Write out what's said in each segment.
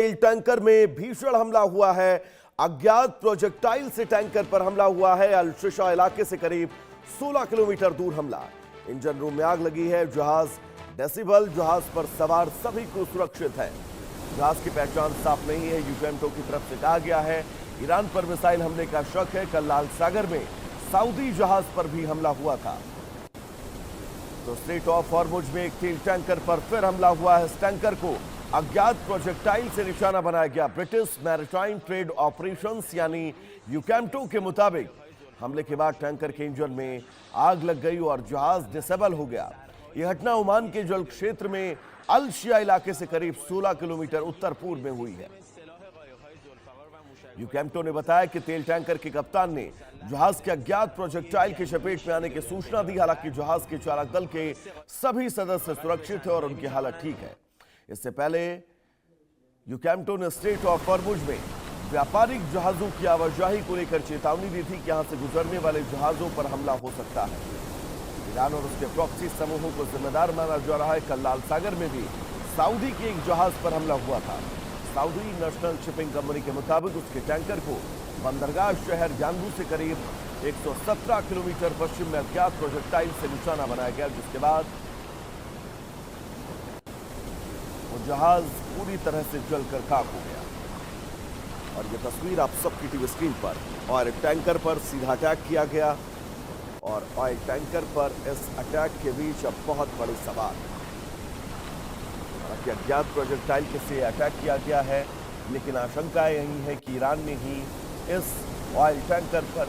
तेल टैंकर में भीषण हमला हुआ है। अज्ञात प्रोजेक्टाइल से टैंकर पर हमला हुआ है। अल-शिशा इलाके से करीब 16 किलोमीटर दूर हमला। इंजन रूम में आग लगी है। जहाज डेसिबल, जहाज पर सवार सभी को सुरक्षित है। जहाज की पहचान साफ नहीं है। यूकेएमटो की तरफ से कहा गया है ईरान पर मिसाइल हमले का शक है। कल लाल सागर में सऊदी जहाज पर भी हमला हुआ था। तो स्ट्रेट ऑफ हॉर्मुज में एक तेल टैंकर पर फिर हमला हुआ है। इस टैंकर को अज्ञात प्रोजेक्टाइल से निशाना बनाया गया। ब्रिटिश मैरिटाइम ट्रेड ऑपरेशंस यानी यूकेएमटो के मुताबिक हमले के बाद टैंकर के इंजन में आग लग गई और जहाज डिसेबल हो गया। यह घटना ओमान के जल क्षेत्र में अल-शिया इलाके से करीब 16 किलोमीटर उत्तर पूर्व में हुई है। यूकेएमटो ने बताया कि तेल टैंकर के कप्तान ने जहाज के अज्ञात प्रोजेक्टाइल की चपेट में आने की सूचना दी। हालांकि जहाज के चालक दल के सभी सदस्य सुरक्षित हैं और उनकी हालत ठीक है। इससे पहले यूकेएमटो ने स्ट्रेट ऑफ हॉर्मुज में व्यापारिक जहाजों की आवाजाही को लेकर चेतावनी दी थी कि यहां से गुजरने वाले जहाजों पर हमला हो सकता है। ईरान और उसके प्रॉक्सी समूहों को जिम्मेदार माना जा रहा है। कल लाल सागर में भी सऊदी के एक जहाज पर हमला हुआ था। सऊदी नेशनल शिपिंग कंपनी के मुताबिक उसके टैंकर को बंदरगाह शहर यानबू से करीब 117 किलोमीटर पश्चिम में अज्ञात प्रोजेक्टाइल से निशाना बनाया गया, जिसके बाद वो जहाज पूरी तरह से जलकर खाक हो गया। और ये तस्वीर आप सबकी टीवी स्क्रीन पर। ऑयल टैंकर पर सीधा अटैक किया गया और ऑयल टैंकर पर इस अटैक के बीच अब बहुत बड़े सवाल। हालांकि अज्ञात प्रोजेक्टाइल से अटैक किया गया है, लेकिन आशंका यही है कि ईरान ने ही इस ऑयल टैंकर पर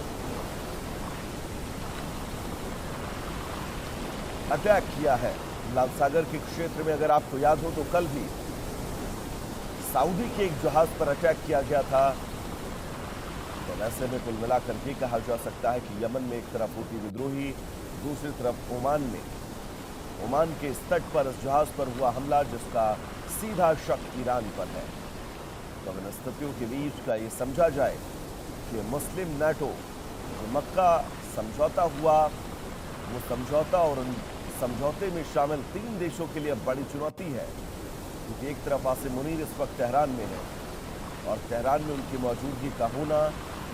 अटैक किया है। लाल सागर के क्षेत्र में अगर आपको याद हो तो कल भी सऊदी के एक जहाज पर अटैक किया गया था। तो ऐसे में कुल मिलाकर ये कहा जा सकता है कि यमन में एक तरफ हूती विद्रोही, दूसरी तरफ ओमान के इस तट पर इस जहाज पर हुआ हमला, जिसका सीधा शक ईरान पर है। तो इन स्थितियों के बीच का ये समझा जाए कि मुस्लिम नेटो मक्का समझौता हुआ, वो समझौता और उन समझौते में शामिल 3 देशों के लिए बड़ी चुनौती है, क्योंकि एक तरफ आसिम मुनीर इस वक्त तेहरान में है और तेहरान में उनकी मौजूदगी का होना,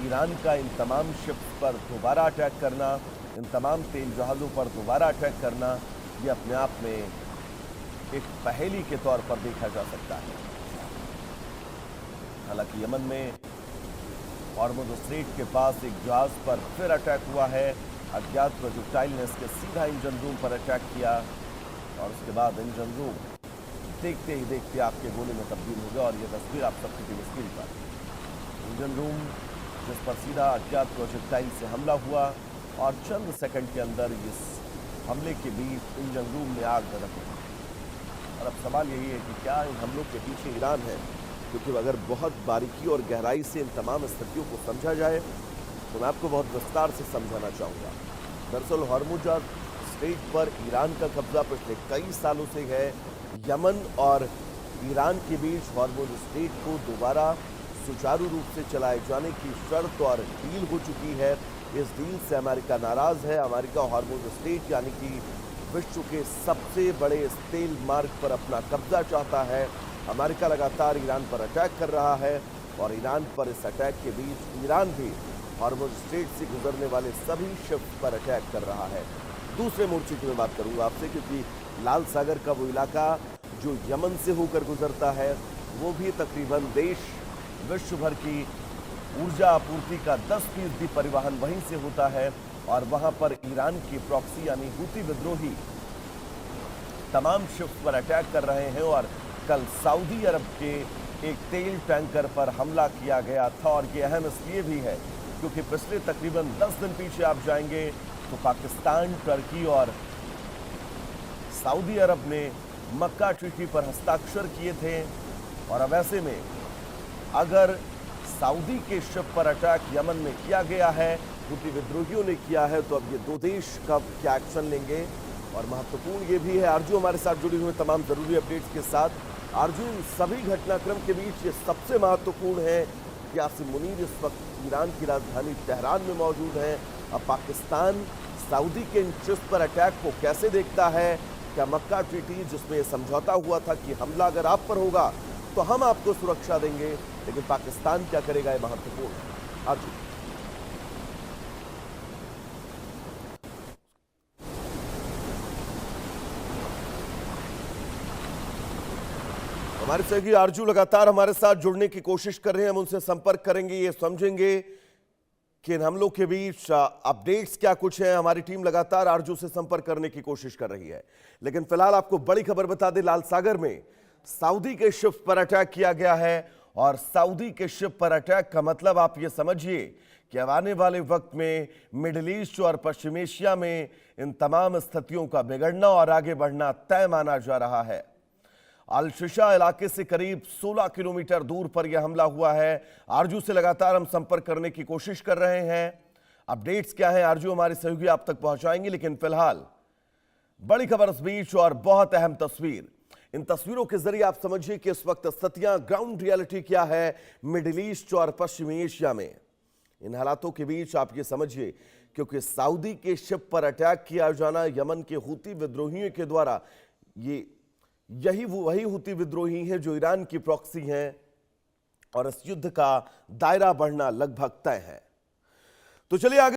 ईरान का इन तमाम शिप्स पर दोबारा अटैक करना, इन तमाम तेल जहाज़ों पर दोबारा अटैक करना, ये अपने आप में एक पहेली के तौर पर देखा जा सकता है। हालांकि यमन में हॉर्मुज स्ट्रेट के पास एक जहाज पर फिर अटैक हुआ है। अज्ञात प्रोजेक्टाइल ने इसके सीधा इंजन रूम पर अटैक किया और उसके बाद इंजन रूम देखते ही देखते आपके गोले में तब्दील हो गया। और ये तस्वीर आप सबकी टीवी स्क्रीन पर। इंजन रूम जिस पर सीधा अज्ञात प्रोजेक्टाइल से हमला हुआ और चंद सेकंड के अंदर इस हमले के बीच इंजन रूम में आग भड़क गई। और अब सवाल यही है कि क्या इन हमलों के पीछे ईरान है? क्योंकि अगर बहुत बारीकी और गहराई से इन तमाम स्थितियों को समझा जाए तो मैं आपको बहुत विस्तार से समझाना चाहूँगा। दरअसल हॉर्मुज स्ट्रेट पर ईरान का कब्जा पिछले कई सालों से है। यमन और ईरान के बीच हॉर्मुज स्ट्रेट को दोबारा सुचारू रूप से चलाए जाने की शर्त और डील हो चुकी है। इस डील से अमेरिका नाराज है। अमेरिका हॉर्मुज स्ट्रेट यानी कि विश्व के सबसे बड़े इस तेल मार्ग पर अपना कब्जा चाहता है। अमेरिका लगातार ईरान पर अटैक कर रहा है और ईरान पर इस अटैक के बीच ईरान भी हॉर्मुज स्ट्रेट से गुजरने वाले सभी शिप्स पर अटैक कर रहा है। दूसरे मोर्चे की मैं बात करूंगा आपसे, क्योंकि लाल सागर का वो इलाका जो यमन से होकर गुजरता है, वो भी तकरीबन विश्व भर की ऊर्जा आपूर्ति का 10% परिवहन वहीं से होता है। और वहां पर ईरान की प्रॉक्सी यानी हूती विद्रोही तमाम शिप्स पर अटैक कर रहे हैं। और कल सऊदी अरब के एक तेल टैंकर पर हमला किया गया था। और ये अहम इसलिए भी है क्योंकि पिछले तकरीबन 10 दिन पीछे आप जाएंगे तो पाकिस्तान, टर्की और सऊदी अरब ने मक्का ट्रीटी पर हस्ताक्षर किए थे। और अब ऐसे में अगर सऊदी के शिप पर अटैक यमन में किया गया है, हूती विद्रोहियों ने किया है, तो अब ये 2 देश कब क्या एक्शन लेंगे? और महत्वपूर्ण ये भी है, आरजू हमारे साथ जुड़ी हुई तमाम जरूरी अपडेट्स के साथ। आरजू, इन सभी घटनाक्रम के बीच ये सबसे महत्वपूर्ण है कि आसिम मुनीर इस वक्त ईरान की राजधानी तेहरान में मौजूद हैं। अब पाकिस्तान सऊदी के इन शिप्स पर अटैक को कैसे देखता है? क्या मक्का ट्रीटी जिसमें समझौता हुआ था कि हमला अगर आप पर होगा तो हम आपको सुरक्षा देंगे, लेकिन पाकिस्तान क्या करेगा ये महत्वपूर्ण। अर्जुन हमारे सहयोगी आरजू लगातार हमारे साथ जुड़ने की कोशिश कर रहे हैं। हम उनसे संपर्क करेंगे, ये समझेंगे कि इन हमलों के बीच अपडेट्स क्या कुछ हैं। हमारी टीम लगातार आरजू से संपर्क करने की कोशिश कर रही है, लेकिन फिलहाल आपको बड़ी खबर बता दें, लाल सागर में सऊदी के शिप पर अटैक किया गया है। और सऊदी के शिप पर अटैक का मतलब आप ये समझिए कि अब आने वाले वक्त में मिडिल ईस्ट और पश्चिम एशिया में इन तमाम स्थितियों का बिगड़ना और आगे बढ़ना तय माना जा रहा है। अल-शिशा इलाके से करीब 16 किलोमीटर दूर पर यह हमला हुआ है। आरजू से लगातार हम संपर्क करने की कोशिश कर रहे हैं। अपडेट्स क्या है आरजू हमारे सहयोगी आप तक पहुंचाएंगे, लेकिन फिलहाल बड़ी खबर इस बीच और बहुत अहम तस्वीर। इन तस्वीरों के जरिए आप समझिए कि इस वक्त स्थितियां, ग्राउंड रियलिटी क्या है मिडिल ईस्ट और पश्चिमी एशिया में। इन हालातों के बीच आप ये समझिए, क्योंकि सऊदी के शिप पर अटैक किया जाना यमन के हूती विद्रोहियों के द्वारा, वही हूती विद्रोही हैं जो ईरान की प्रॉक्सी हैं, और इस युद्ध का दायरा बढ़ना लगभग तय है। तो चलिए आगे